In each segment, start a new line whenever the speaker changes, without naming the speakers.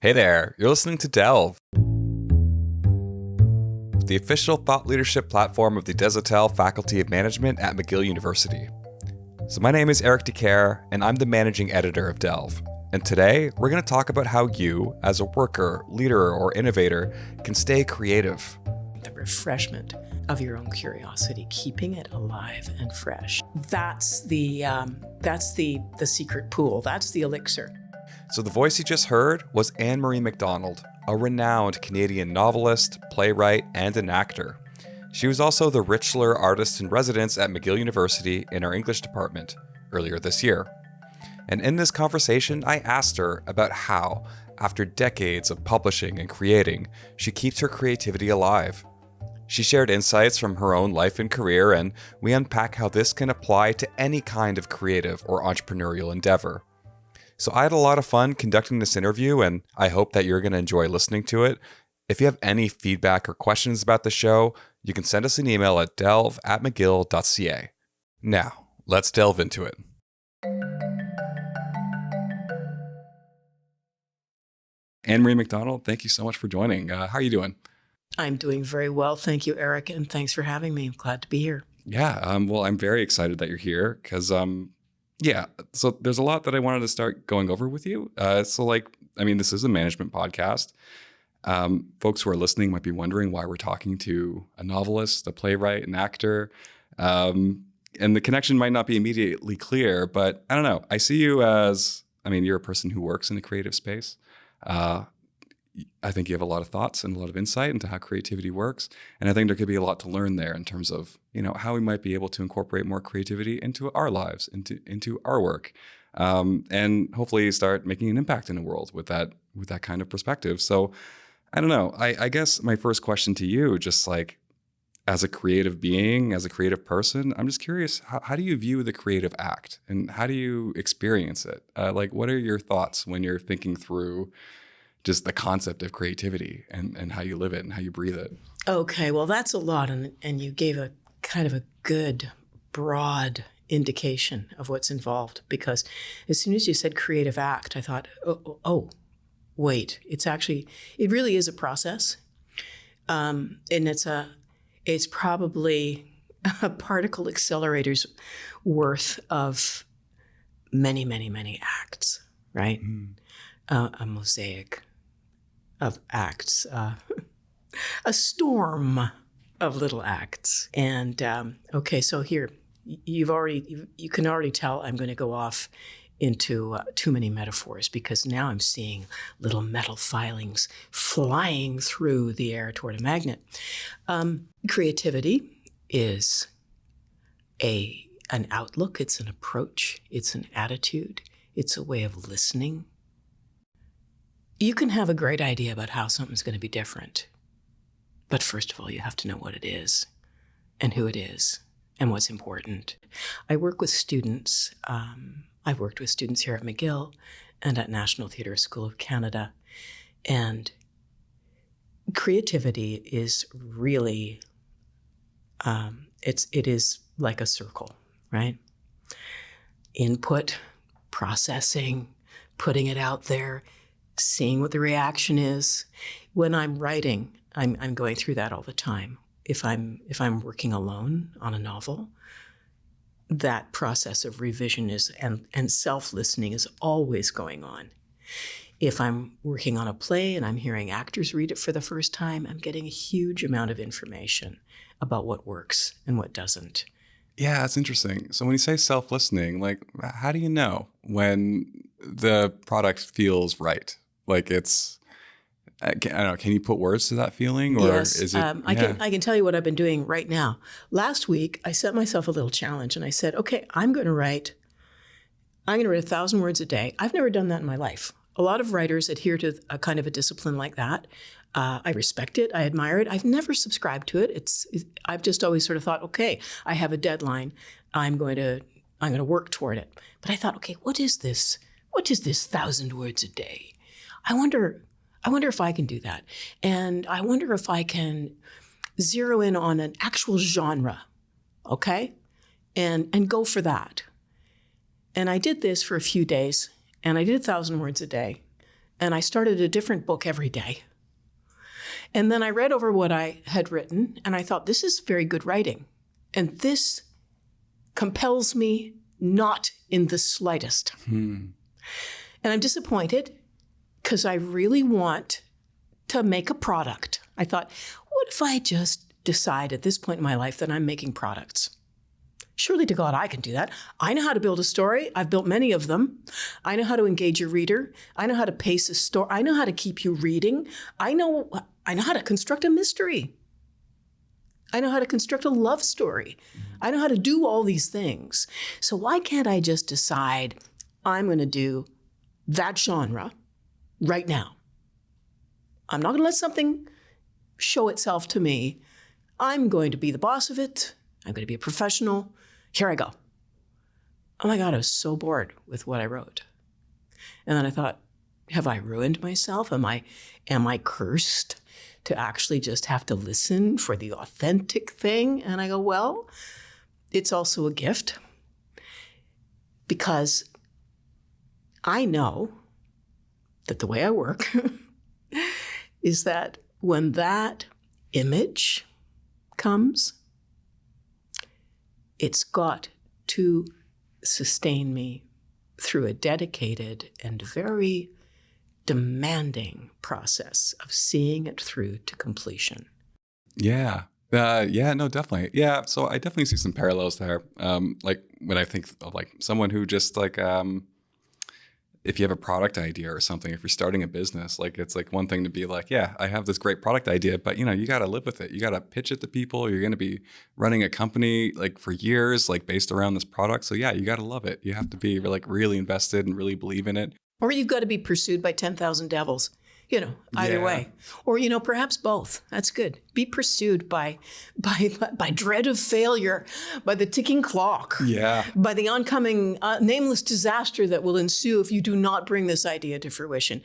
Hey there, you're listening to Delve, the official thought leadership platform of the Desautels Faculty of Management at McGill University. So my name is Eric Dicaire, and I'm the managing editor of Delve. And today, we're going to talk about how you, as a worker, leader, or innovator, can stay creative.
The refreshment of your own curiosity, keeping it alive and fresh. That's the secret pool. That's the elixir.
So the voice you just heard was Ann-Marie MacDonald, a renowned Canadian novelist, playwright, and an actor. She was also the Richler Artist in Residence at McGill University in our English department earlier this year. And in this conversation, I asked her about how, after decades of publishing and creating, she keeps her creativity alive. She shared insights from her own life and career, and we unpack how this can apply to any kind of creative or entrepreneurial endeavor. So I had a lot of fun conducting this interview, and I hope that you're going to enjoy listening to it. If you have any feedback or questions about the show, you can send us an email at delve@mcgill.ca. Now, let's delve into it. Ann-Marie MacDonald, thank you so much for joining. How are you doing?
I'm doing very well. Thank you, Eric, and thanks for having me. I'm glad to be here.
Yeah, well, I'm very excited that you're here because, so there's a lot that I wanted to start going over with you. This is a management podcast. Folks who are listening might be wondering why we're talking to a novelist, a playwright, an actor, and the connection might not be immediately clear, but I don't know. I see you as, you're a person who works in the creative space. I think you have a lot of thoughts and a lot of insight into how creativity works. And I think there could be a lot to learn there in terms of, how we might be able to incorporate more creativity into our lives, into our work, and hopefully start making an impact in the world with that kind of perspective. So I don't know. I guess my first question to you, just like as a creative being, as a creative person, I'm just curious, how do you view the creative act and how do you experience it? What are your thoughts when you're thinking through just the concept of creativity and how you live it and how you breathe it?
Okay, well, that's a lot, and you gave a kind of a good, broad indication of what's involved, because as soon as you said creative act, I thought, oh, wait, it really is a process, and it's probably a particle accelerator's worth of many, many, many acts, right? A mosaic of acts, a storm of little acts. And okay, so here, you can already tell I'm going to go off into too many metaphors, because now I'm seeing little metal filings flying through the air toward a magnet. Creativity is an outlook, it's an approach, it's an attitude, it's a way of listening. You can have a great idea about how something's going to be different, but first of all, you have to know what it is and who it is and what's important. I work with students. I've worked with students here at McGill and at National Theatre School of Canada, and creativity is really, it is like a circle, right? Input, processing, putting it out there, seeing what the reaction is. When I'm writing, I'm going through that all the time. If I'm working alone on a novel, that process of revision and self-listening is always going on. If I'm working on a play and I'm hearing actors read it for the first time, I'm getting a huge amount of information about what works and what doesn't.
Yeah, that's interesting. So when you say self-listening, how do you know when the product feels right? I don't know, can you put words to that feeling? Or
yes,
is it?
I can tell you what I've been doing right now. Last week, I set myself a little challenge and I said, okay, I'm going to write 1,000 words a day. I've never done that in my life. A lot of writers adhere to a kind of a discipline like that. I respect it. I admire it. I've never subscribed to it. I've just always sort of thought, okay, I have a deadline. I'm going to work toward it. But I thought, okay, what is this? What is this 1,000 words a day? I wonder if I can do that. And I wonder if I can zero in on an actual genre, okay? And go for that. And I did this for a few days, and I did 1,000 words a day. And I started a different book every day. And then I read over what I had written, and I thought, this is very good writing. And this compels me not in the slightest. And I'm disappointed because I really want to make a product. I thought, what if I just decide at this point in my life that I'm making products? Surely to God, I can do that. I know how to build a story. I've built many of them. I know how to engage a reader. I know how to pace a story. I know how to keep you reading. I know how to construct a mystery. I know how to construct a love story. I know how to do all these things. So why can't I just decide I'm going to do that genre right now? I'm not going to let something show itself to me. I'm going to be the boss of it. I'm going to be a professional. Here I go. Oh my God, I was so bored with what I wrote. And then I thought, have I ruined myself? Am I cursed to actually just have to listen for the authentic thing? And I go, well, it's also a gift because I know that the way I work is that when that image comes, it's got to sustain me through a dedicated and very demanding process of seeing it through to completion.
Yeah. Yeah, no, definitely. Yeah. So I definitely see some parallels there. Like when I think of like someone who just like, if you have a product idea or something, if you're starting a business, like it's like one thing to be like, yeah, I have this great product idea, but you know, you got to live with it. You got to pitch it to people. You're going to be running a company like for years, like based around this product. So yeah, you got to love it. You have to be like really invested and really believe in it.
Or you've got to be pursued by 10,000 devils, either way. Or, perhaps both. That's good. Be pursued by dread of failure, by the ticking clock, by the oncoming nameless disaster that will ensue if you do not bring this idea to fruition.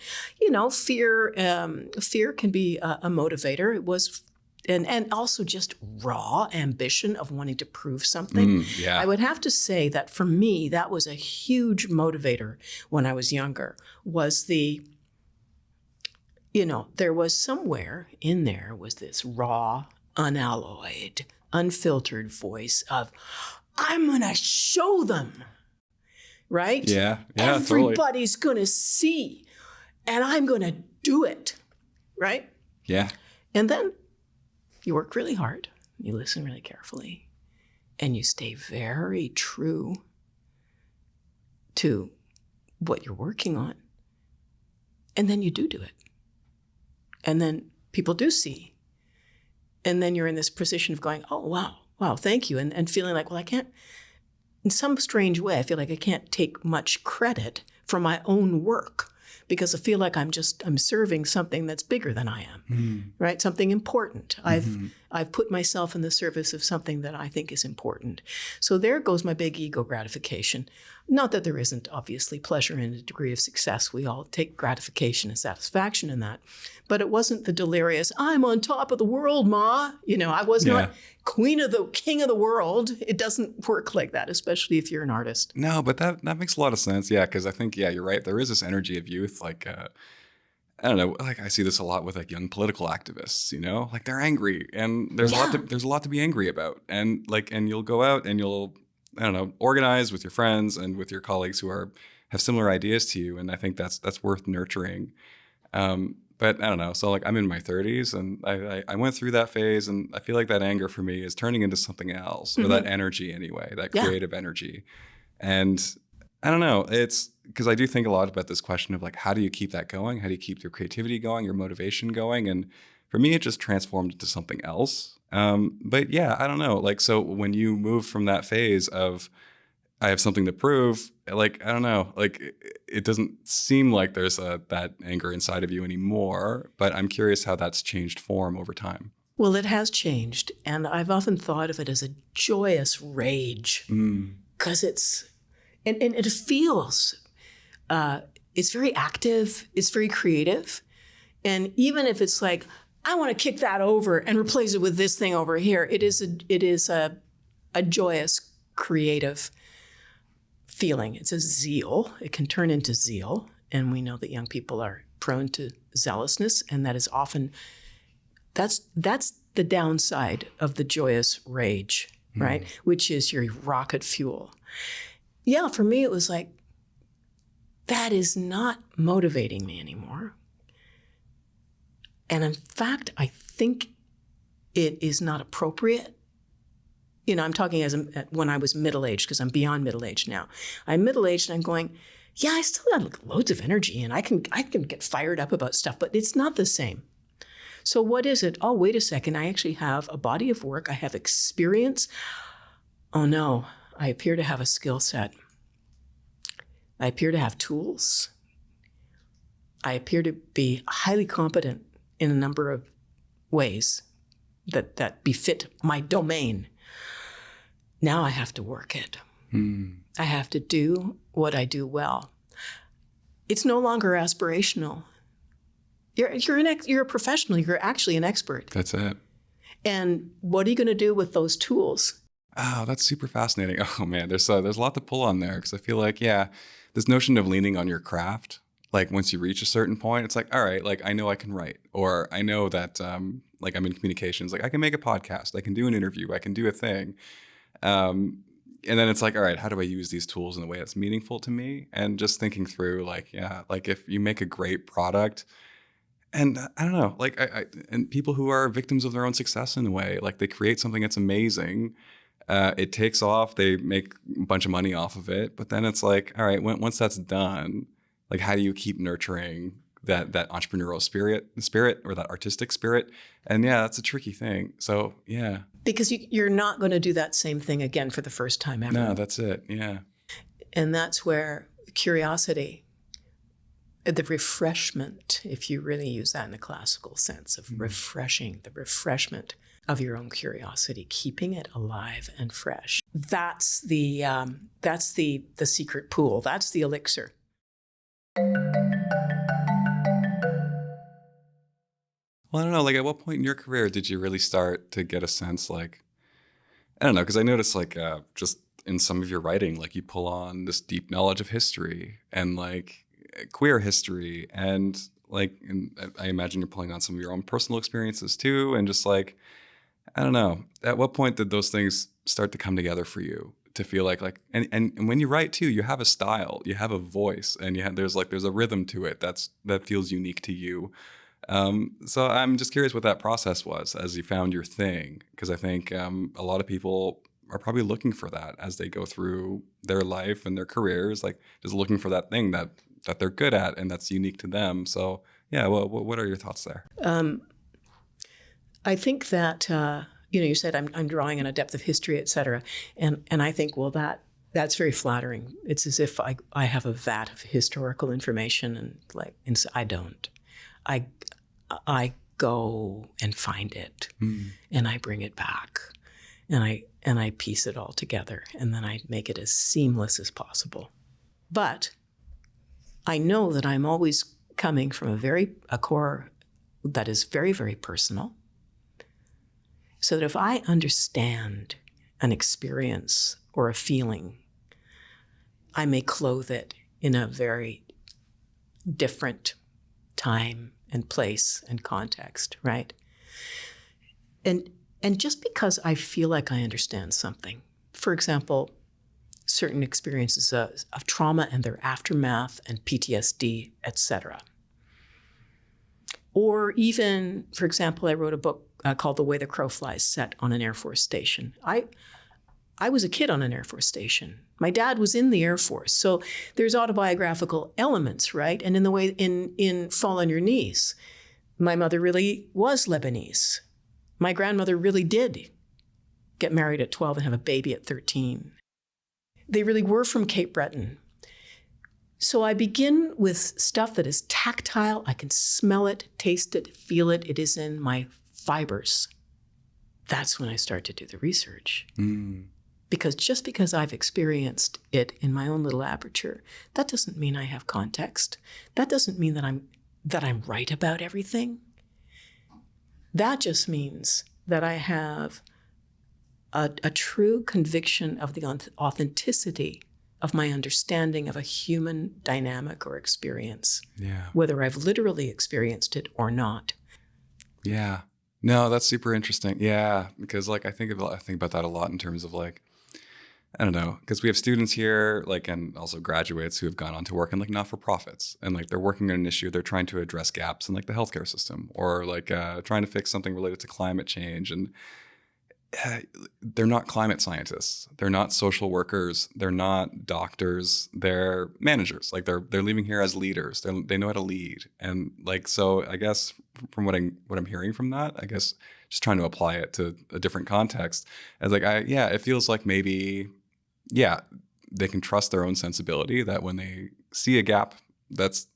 Fear can be a motivator. It was and also just raw ambition of wanting to prove something. I would have to say that for me, that was a huge motivator when I was younger, was there was somewhere in there was this raw, unalloyed, unfiltered voice of, I'm going to show them, right?
Yeah,
Everybody's going to see, and I'm going to do it, right?
Yeah.
And then you work really hard, you listen really carefully, and you stay very true to what you're working on. And then you do it. And then people do see. And then you're in this position of going, oh, wow, thank you. And feeling like, well, I can't, in some strange way, I feel like I can't take much credit for my own work because I feel like I'm serving something that's bigger than I am, right? Something important. I've put myself in the service of something that I think is important. So there goes my big ego gratification. Not that there isn't obviously pleasure in a degree of success. We all take gratification and satisfaction in that. But it wasn't the delirious, I'm on top of the world, Ma. I was not king of the world. It doesn't work like that, especially if you're an artist.
No, but that makes a lot of sense. Yeah, because I think, you're right. There is this energy of youth. Like, I don't know. Like I see this a lot with like young political activists. Like they're angry, and there's a lot to be angry about. And you'll go out and you'll, I don't know, organize with your friends and with your colleagues who have similar ideas to you. And I think that's worth nurturing. But I don't know. So like I'm in my 30s, and I went through that phase, and I feel like that anger for me is turning into something else, or that energy anyway, that creative energy. And I don't know. It's because I do think a lot about this question of like, how do you keep that going? How do you keep your creativity going, your motivation going? And for me, it just transformed into something else. But yeah, I don't know. Like, so when you move from that phase of I have something to prove, like, I don't know, like it doesn't seem like there's that anger inside of you anymore, but I'm curious how that's changed form over time.
Well, it has changed. And I've often thought of it as a joyous rage because and it feels, it's very active, it's very creative. And even if it's like, I want to kick that over and replace it with this thing over here, it is a joyous, creative feeling. It's a zeal. It can turn into zeal. And we know that young people are prone to zealousness, and that is often, that's the downside of the joyous rage, right? Which is your rocket fuel. Yeah, for me, it was like, that is not motivating me anymore. And in fact, I think it is not appropriate. You know, I'm talking as when I was middle-aged, because I'm beyond middle-aged now. I'm middle-aged and I'm going, yeah, I still got like loads of energy and I can get fired up about stuff, but it's not the same. So what is it? Oh, wait a second. I actually have a body of work. I have experience. Oh no, I appear to have a skill set. I appear to have tools. I appear to be highly competent in a number of ways that befit my domain. Now I have to work it. I have to do what I do well. It's no longer aspirational. You're a professional. You're actually an expert.
That's it.
And what are you going to do with those tools?
Oh, that's super fascinating. Oh man, there's a lot to pull on there, because I feel like, yeah, this notion of leaning on your craft, like once you reach a certain point, it's like, all right, like I know I can write, or I know that like I'm in communications, like I can make a podcast, I can do an interview, I can do a thing. And then it's like, all right, how do I use these tools in a way that's meaningful to me? And just thinking through, like, yeah, like if you make a great product, and I don't know, like and people who are victims of their own success in a way, like they create something that's amazing. It takes off, they make a bunch of money off of it, but then it's like, all right, once that's done, like how do you keep nurturing that entrepreneurial spirit or that artistic spirit? And yeah, that's a tricky thing. So yeah.
Because you're not going to do that same thing again for the first time ever.
No, that's it. Yeah.
And that's where curiosity, the refreshment, if you really use that in the classical sense of refreshing, the refreshment of your own curiosity, keeping it alive and fresh. That's the secret pool. That's the elixir.
Well, I don't know, like at what point in your career did you really start to get a sense, like, I don't know, because I noticed like just in some of your writing, like you pull on this deep knowledge of history and like queer history, and like, and I imagine you're pulling on some of your own personal experiences too, and just like, I don't know, at what point did those things start to come together for you to feel like and when you write too, you have a style, you have a voice, and there's a rhythm to it that feels unique to you. So I'm just curious what that process was as you found your thing, because I think a lot of people are probably looking for that as they go through their life and their careers, like just looking for that thing that they're good at and that's unique to them. So yeah, well, what are your thoughts there?
I think that you said I'm drawing on a depth of history, et cetera, and I think, well, that's very flattering. It's as if I have a vat of historical information, and I don't. I go and find it, and I bring it back, and I piece it all together, and then I make it as seamless as possible. But I know that I'm always coming from a core that is very, very personal, so that if I understand an experience or a feeling, I may clothe it in a very different time and place and context, right? And just because I feel like I understand something, for example, certain experiences of trauma and their aftermath and PTSD, etc. Or even, for example, I wrote a book called The Way the Crow Flies, set on an Air Force station. I was a kid on an Air Force station. My dad was in the Air Force. So there's autobiographical elements, right? And in the way in Fall on Your Knees, my mother really was Lebanese. My grandmother really did get married at 12 and have a baby at 13. They really were from Cape Breton. So I begin with stuff that is tactile. I can smell it, taste it, feel it. It is in my fibers. That's when I start to do the research. Because just because I've experienced it in my own little aperture, that doesn't mean I have context. That doesn't mean that I'm right about everything. That just means that I have a true conviction of the authenticity of my understanding of a human dynamic or experience,
Yeah.
whether I've literally experienced it or not.
Yeah. No, that's super interesting. Yeah, because like I think about that a lot in terms of like, I don't know, because we have students here, like, and also graduates who have gone on to work in like not-for-profits, and like they're working on an issue, they're trying to address gaps in like the healthcare system, or like trying to fix something related to climate change, and they're not climate scientists, they're not social workers, they're not doctors, they're managers. Like they're leaving here as leaders. They know how to lead, and like so. I guess from what I'm hearing from that, I guess just trying to apply it to a different context, as like it feels like maybe they can trust their own sensibility, that when they see a gap that's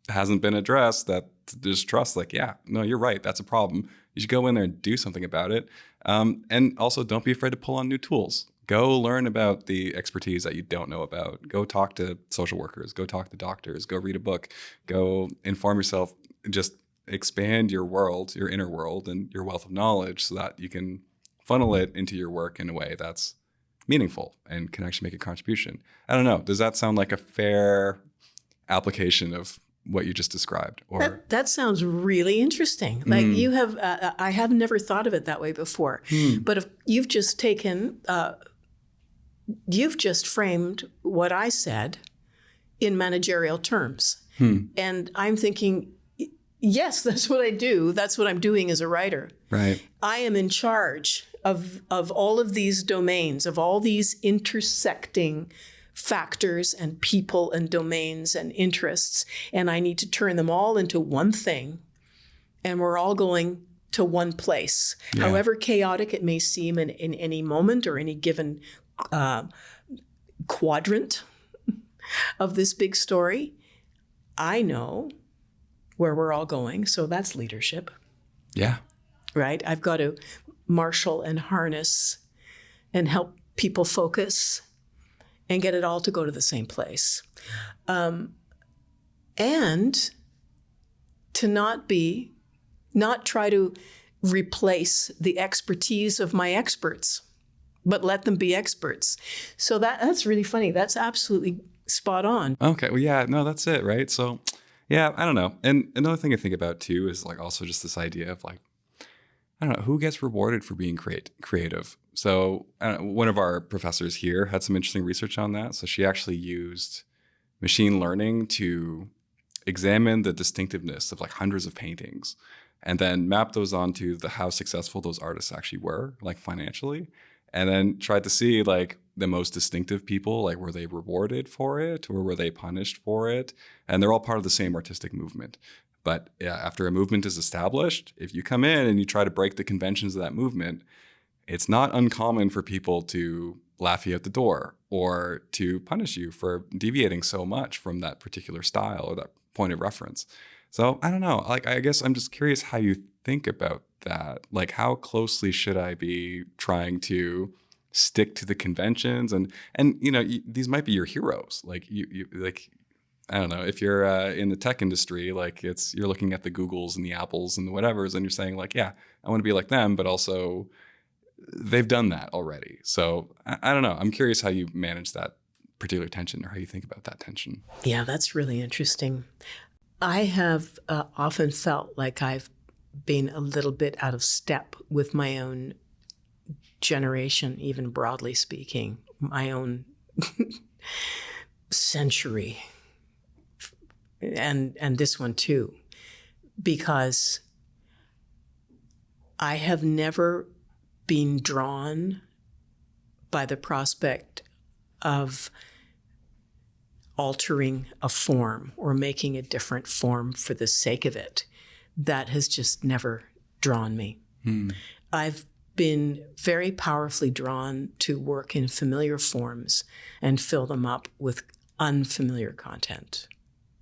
hasn't been addressed, that to just trust like, no, you're right, that's a problem. You should go in there and do something about it. And also don't be afraid to pull on new tools. Go learn about the expertise that you don't know about. Go talk to social workers, go talk to doctors, go read a book, go inform yourself, just expand your world, your inner world, and your wealth of knowledge so that you can funnel it into your work in a way that's meaningful and can actually make a contribution. I don't know. Does that sound like a fair application of what you just described? Or
That sounds really interesting. Like you have, I have never thought of it that way before. But if you've just you've just framed what I said in managerial terms. And I'm thinking, yes, that's what I do. That's what I'm doing as a writer.
right.
I am in charge of all of these domains, of all these intersecting factors and people and domains and interests, and I need to turn them all into one thing, and we're all going to one place.
Yeah.
However chaotic it may seem in any moment or any given quadrant of this big story, I know where we're all going, so that's leadership.
Yeah.
Right? I've got to marshal and harness and help people focus and get it all to go to the same place. And to not try to replace the expertise of my experts, but let them be experts. So that's really funny. That's absolutely spot on.
Okay. Well, yeah, no, that's it. Right. So yeah, I don't know. And another thing I think about too is like also just this idea of like, I don't know, who gets rewarded for being creative. So one of our professors here had some interesting research on that. So she actually used machine learning to examine the distinctiveness of like hundreds of paintings and then map those onto how successful those artists actually were, like financially, and then tried to see like the most distinctive people, like were they rewarded for it or were they punished for it? And they're all part of the same artistic movement. But after a movement is established, if you come in and you try to break the conventions of that movement, it's not uncommon for people to laugh you out the door or to punish you for deviating so much from that particular style or that point of reference. So I don't know. Like, I guess I'm just curious how you think about that. Like, how closely should I be trying to stick to the conventions? And you know, these might be your heroes. Like you like. I don't know, if you're in the tech industry, like you're looking at the Googles and the Apples and the whatevers, and you're saying like, yeah, I want to be like them, but also they've done that already. So I don't know. I'm curious how you manage that particular tension or how you think about that tension.
Yeah, that's really interesting. I have often felt like I've been a little bit out of step with my own generation, even broadly speaking, my own century. And this one too, because I have never been drawn by the prospect of altering a form or making a different form for the sake of it. That has just never drawn me. I've been very powerfully drawn to work in familiar forms and fill them up with unfamiliar content,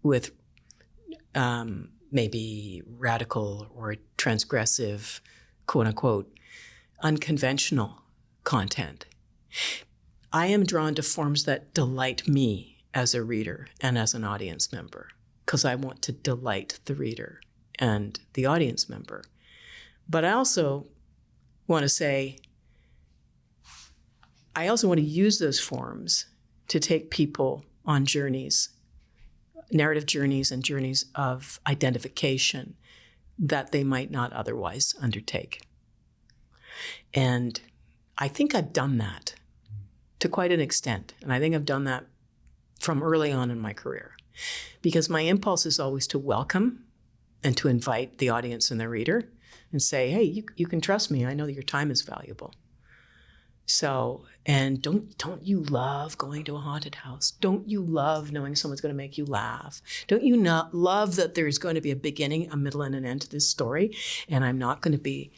with maybe radical or transgressive, quote unquote, unconventional content. I am drawn to forms that delight me as a reader and as an audience member, because I want to delight the reader and the audience member. But I also want to say, I also want to use those forms to take people on journeys, narrative journeys and journeys of identification that they might not otherwise undertake. And I think I've done that to quite an extent. And I think I've done that from early on in my career, because my impulse is always to welcome and to invite the audience and the reader and say, hey, you can trust me. I know that your time is valuable. So, and don't you love going to a haunted house? Don't you love knowing someone's going to make you laugh? Don't you not love that there's going to be a beginning, a middle, and an end to this story? And I'm not going to be,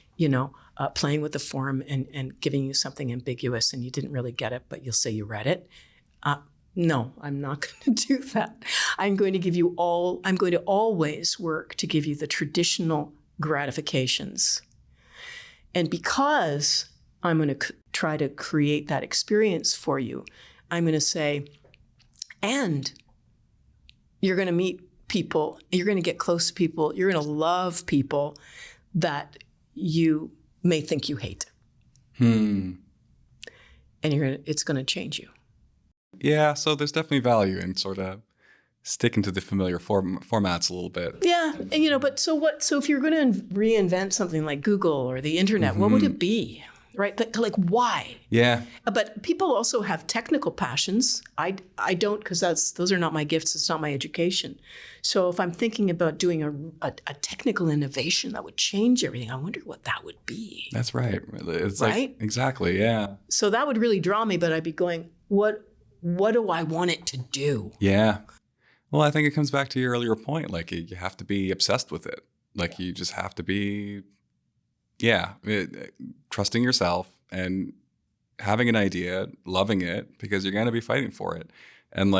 playing with the form and giving you something ambiguous and you didn't really get it, but you'll say you read it. No, I'm not going to do that. I'm going to always work to give you the traditional gratifications. And because I'm going to try to create that experience for you, I'm going to say, and you're going to meet people, you're going to get close to people, you're going to love people that you may think you hate. And it's going to change you.
Yeah, so there's definitely value in sort of sticking to the familiar formats a little bit.
Yeah, and but so what? So if you're going to reinvent something like Google or the internet, what would it be? Right? Like why? Yeah. But people also have technical passions. I don't, because those are not my gifts. It's not my education. So if I'm thinking about doing a technical innovation that would change everything, I wonder what that would be.
That's right. It's
right?
Like, exactly. Yeah.
So that would really draw me, but I'd be going, what do I want it to do?
Yeah. Well, I think it comes back to your earlier point. Like you have to be obsessed with it. Like you just have to be, trusting yourself and having an idea, loving it, because you're going to be fighting for it. And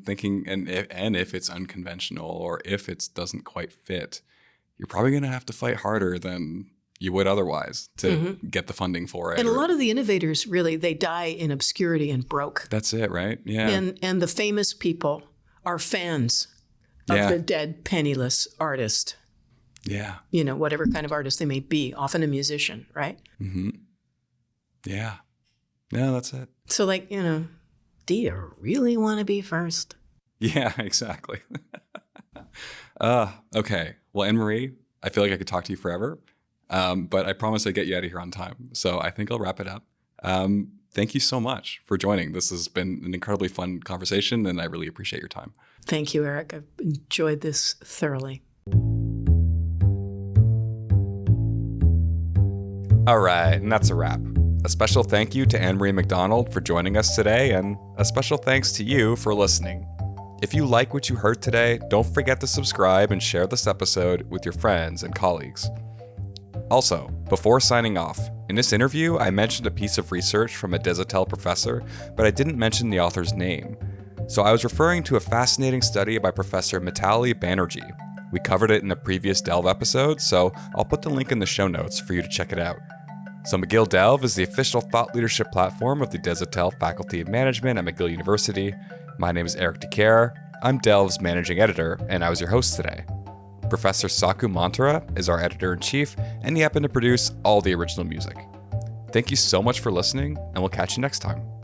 thinking, and if it's unconventional or if it doesn't quite fit, you're probably going to have to fight harder than you would otherwise to get the funding for it.
And a lot of the innovators, really, they die in obscurity and broke.
That's it, right? Yeah.
And the famous people are fans of the dead, penniless artist.
Yeah.
Whatever kind of artist they may be, often a musician, right?
Mm-hmm. Yeah. Yeah, that's it.
So do you really want to be first?
Yeah, exactly. Okay. Well, Ann-Marie, I feel like I could talk to you forever, but I promise I'd get you out of here on time. So I think I'll wrap it up. Thank you so much for joining. This has been an incredibly fun conversation, and I really appreciate your time.
Thank you, Eric. I've enjoyed this thoroughly.
All right, and that's a wrap. A special thank you to Ann-Marie MacDonald for joining us today, and a special thanks to you for listening. If you like what you heard today, don't forget to subscribe and share this episode with your friends and colleagues. Also, before signing off, in this interview, I mentioned a piece of research from a Desautels professor, but I didn't mention the author's name. So I was referring to a fascinating study by Professor Mitali Banerjee. We covered it in a previous Delve episode, so I'll put the link in the show notes for you to check it out. So McGill Delve is the official thought leadership platform of the Desautels Faculty of Management at McGill University. My name is Eric Dicaire. I'm Delve's managing editor, and I was your host today. Professor Saku Montara is our editor-in-chief, and he happened to produce all the original music. Thank you so much for listening, and we'll catch you next time.